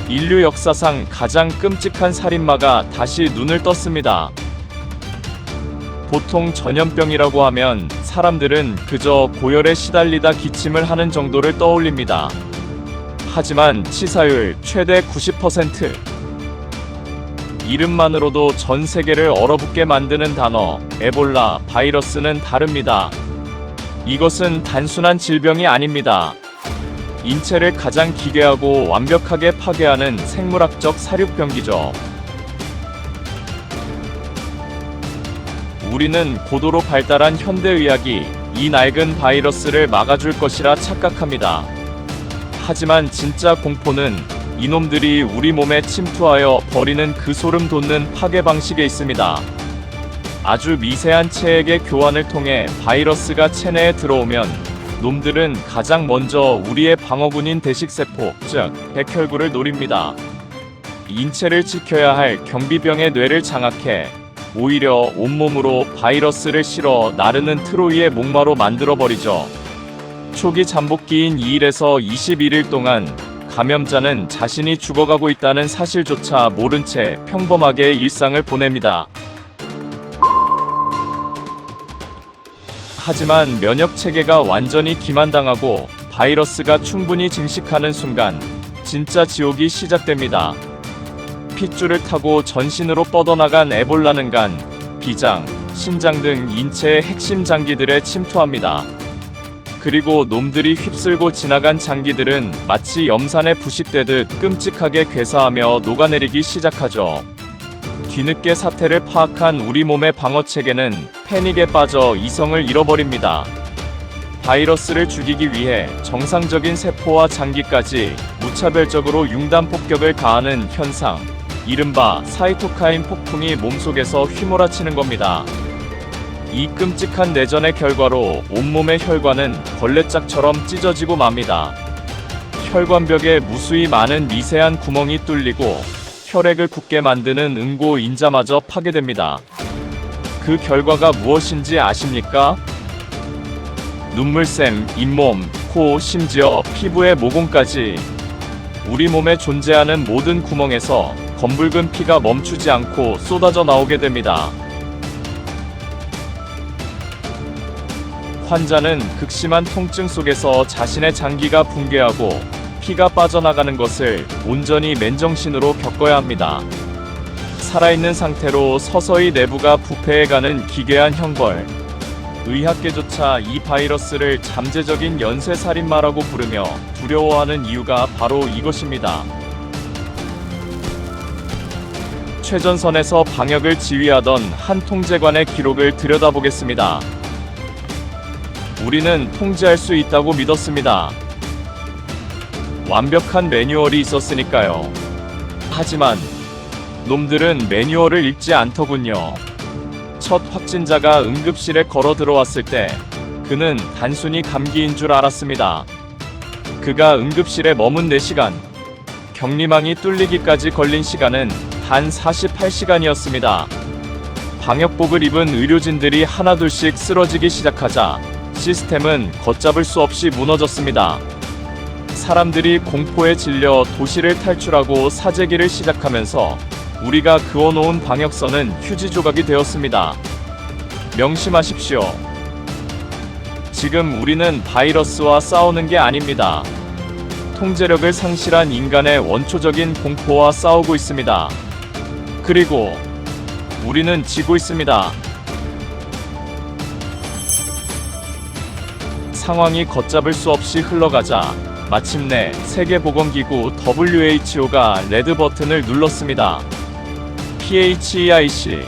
인류 역사상 가장 끔찍한 살인마가 다시 눈을 떴습니다. 보통 전염병이라고 하면 사람들은 그저 고열에 시달리다 기침을 하는 정도를 떠올립니다. 하지만 치사율 최대 90%. 이름만으로도 전 세계를 얼어붙게 만드는 단어, 에볼라 바이러스는 다릅니다. 이것은 단순한 질병이 아닙니다. 인체를 가장 기괴하고 완벽하게 파괴하는 생물학적 사륙병기죠. 우리는 고도로 발달한 현대의학이 이 낡은 바이러스를 막아줄 것이라 착각합니다. 하지만 진짜 공포는 이놈들이 우리 몸에 침투하여 벌이는 그 소름 돋는 파괴 방식에 있습니다. 아주 미세한 체액의 교환을 통해 바이러스가 체내에 들어오면 놈들은 가장 먼저 우리의 방어군인 대식세포, 즉 백혈구를 노립니다. 인체를 지켜야 할 경비병의 뇌를 장악해 오히려 온몸으로 바이러스를 실어 나르는 트로이의 목마로 만들어버리죠. 초기 잠복기인 2일에서 21일 동안 감염자는 자신이 죽어가고 있다는 사실조차 모른 채 평범하게 일상을 보냅니다. 하지만 면역체계가 완전히 기만당하고 바이러스가 충분히 증식하는 순간 진짜 지옥이 시작됩니다. 핏줄을 타고 전신으로 뻗어나간 에볼라는 간, 비장, 신장 등 인체의 핵심 장기들에 침투합니다. 그리고 놈들이 휩쓸고 지나간 장기들은 마치 염산에 부식되듯 끔찍하게 괴사하며 녹아내리기 시작하죠. 뒤늦게 사태를 파악한 우리 몸의 방어체계는 패닉에 빠져 이성을 잃어버립니다. 바이러스를 죽이기 위해 정상적인 세포와 장기까지 무차별적으로 융단 폭격을 가하는 현상, 이른바 사이토카인 폭풍이 몸속에서 휘몰아치는 겁니다. 이 끔찍한 내전의 결과로 온몸의 혈관은 걸레짝처럼 찢어지고 맙니다. 혈관벽에 무수히 많은 미세한 구멍이 뚫리고 혈액을 굳게 만드는 응고 인자마저 파괴됩니다. 그 결과가 무엇인지 아십니까? 눈물샘, 잇몸, 코, 심지어 피부의 모공까지 우리 몸에 존재하는 모든 구멍에서 검붉은 피가 멈추지 않고 쏟아져 나오게 됩니다. 환자는 극심한 통증 속에서 자신의 장기가 붕괴하고 피가 빠져나가는 것을 온전히 맨정신으로 겪어야 합니다. 살아있는 상태로 서서히 내부가 부패해가는 기괴한 형벌. 의학계조차 이 바이러스를 잠재적인 연쇄살인마라고 부르며 두려워하는 이유가 바로 이것입니다. 최전선에서 방역을 지휘하던 한 통제관의 기록을 들여다보겠습니다. 우리는 통제할 수 있다고 믿었습니다. 완벽한 매뉴얼이 있었으니까요. 하지만 놈들은 매뉴얼을 읽지 않더군요. 첫 확진자가 응급실에 걸어 들어왔을 때 그는 단순히 감기인 줄 알았습니다. 그가 응급실에 머문 4시간, 격리망이 뚫리기까지 걸린 시간은 단 48시간이었습니다. 방역복을 입은 의료진들이 하나둘씩 쓰러지기 시작하자 시스템은 걷잡을 수 없이 무너졌습니다. 사람들이 공포에 질려 도시를 탈출하고 사재기를 시작하면서 우리가 그어놓은 방역선은 휴지 조각이 되었습니다. 명심하십시오. 지금 우리는 바이러스와 싸우는 게 아닙니다. 통제력을 상실한 인간의 원초적인 공포와 싸우고 있습니다. 그리고 우리는 지고 있습니다. 상황이 걷잡을 수 없이 흘러가자 마침내 세계보건기구 WHO가 레드 버튼을 눌렀습니다. PHEIC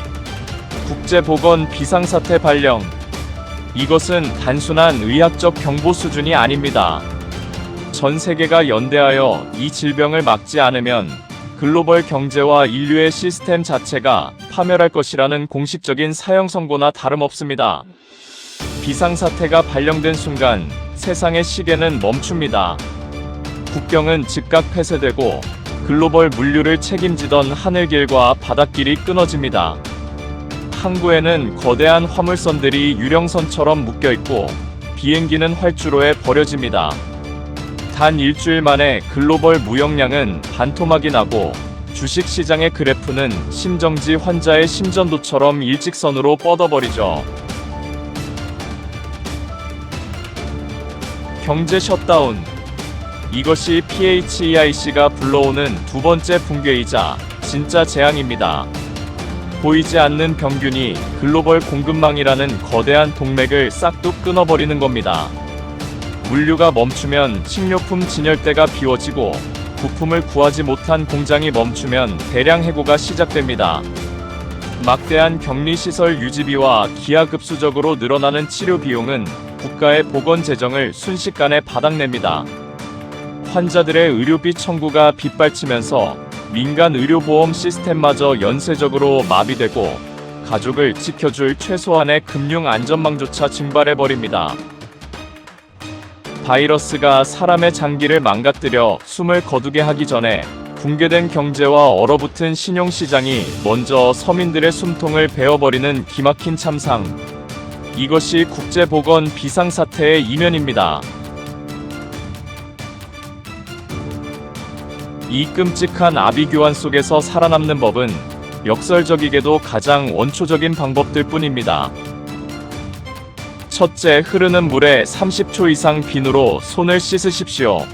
국제보건 비상사태 발령. 이것은 단순한 의학적 경보 수준이 아닙니다. 전 세계가 연대하여 이 질병을 막지 않으면 글로벌 경제와 인류의 시스템 자체가 파멸할 것이라는 공식적인 사형 선고나 다름없습니다. 비상사태가 발령된 순간 세상의 시계는 멈춥니다. 국경은 즉각 폐쇄되고 글로벌 물류를 책임지던 하늘길과 바닷길이 끊어집니다. 항구에는 거대한 화물선들이 유령선처럼 묶여있고 비행기는 활주로에 버려집니다. 단 일주일 만에 글로벌 무역량은 반토막이 나고 주식시장의 그래프는 심정지 환자의 심전도처럼 일직선으로 뻗어버리죠. 경제 셧다운. 이것이 PHEIC가 불러오는 두 번째 붕괴이자 진짜 재앙입니다. 보이지 않는 병균이 글로벌 공급망이라는 거대한 동맥을 싹둑 끊어버리는 겁니다. 물류가 멈추면 식료품 진열대가 비워지고 부품을 구하지 못한 공장이 멈추면 대량 해고가 시작됩니다. 막대한 격리시설 유지비와 기하급수적으로 늘어나는 치료 비용은 국가의 보건 재정을 순식간에 바닥냅니다. 환자들의 의료비 청구가 빗발치면서 민간 의료보험 시스템마저 연쇄적으로 마비되고 가족을 지켜줄 최소한의 금융 안전망조차 증발해버립니다. 바이러스가 사람의 장기를 망가뜨려 숨을 거두게 하기 전에 붕괴된 경제와 얼어붙은 신용시장이 먼저 서민들의 숨통을 베어버리는 기막힌 참상. 이것이 국제보건 비상사태의 이면입니다. 이 끔찍한 아비규환 속에서 살아남는 법은 역설적이게도 가장 원초적인 방법들 뿐입니다. 첫째, 흐르는 물에 30초 이상 비누로 손을 씻으십시오.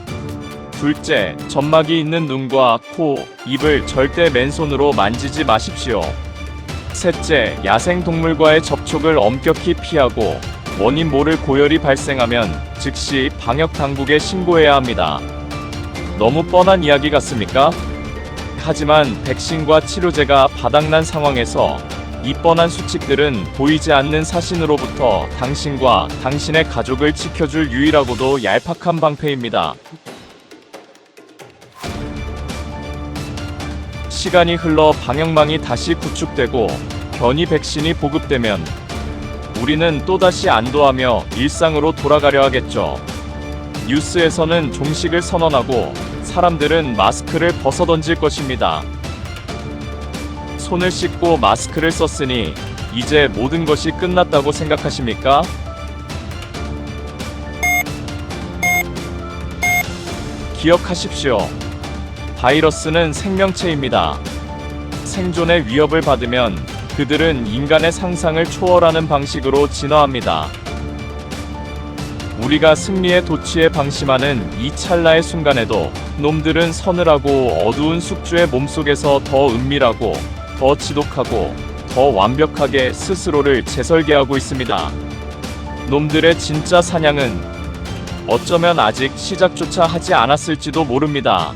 둘째, 점막이 있는 눈과 코, 입을 절대 맨손으로 만지지 마십시오. 셋째, 야생동물과의 접촉을 엄격히 피하고 원인 모를 고열이 발생하면 즉시 방역당국에 신고해야 합니다. 너무 뻔한 이야기 같습니까? 하지만 백신과 치료제가 바닥난 상황에서 이 뻔한 수칙들은 보이지 않는 사신으로부터 당신과 당신의 가족을 지켜줄 유일하고도 얄팍한 방패입니다. 시간이 흘러 방역망이 다시 구축되고 변이 백신이 보급되면 우리는 또다시 안도하며 일상으로 돌아가려 하겠죠. 뉴스에서는 종식을 선언하고 사람들은 마스크를 벗어던질 것입니다. 손을 씻고 마스크를 썼으니 이제 모든 것이 끝났다고 생각하십니까? 기억하십시오. 바이러스는 생명체입니다. 생존의 위협을 받으면 그들은 인간의 상상을 초월하는 방식으로 진화합니다. 우리가 승리의 도취에 방심하는 이 찰나의 순간에도 놈들은 서늘하고 어두운 숙주의 몸속에서 더 은밀하고 더 지독하고 더 완벽하게 스스로를 재설계하고 있습니다. 놈들의 진짜 사냥은 어쩌면 아직 시작조차 하지 않았을지도 모릅니다.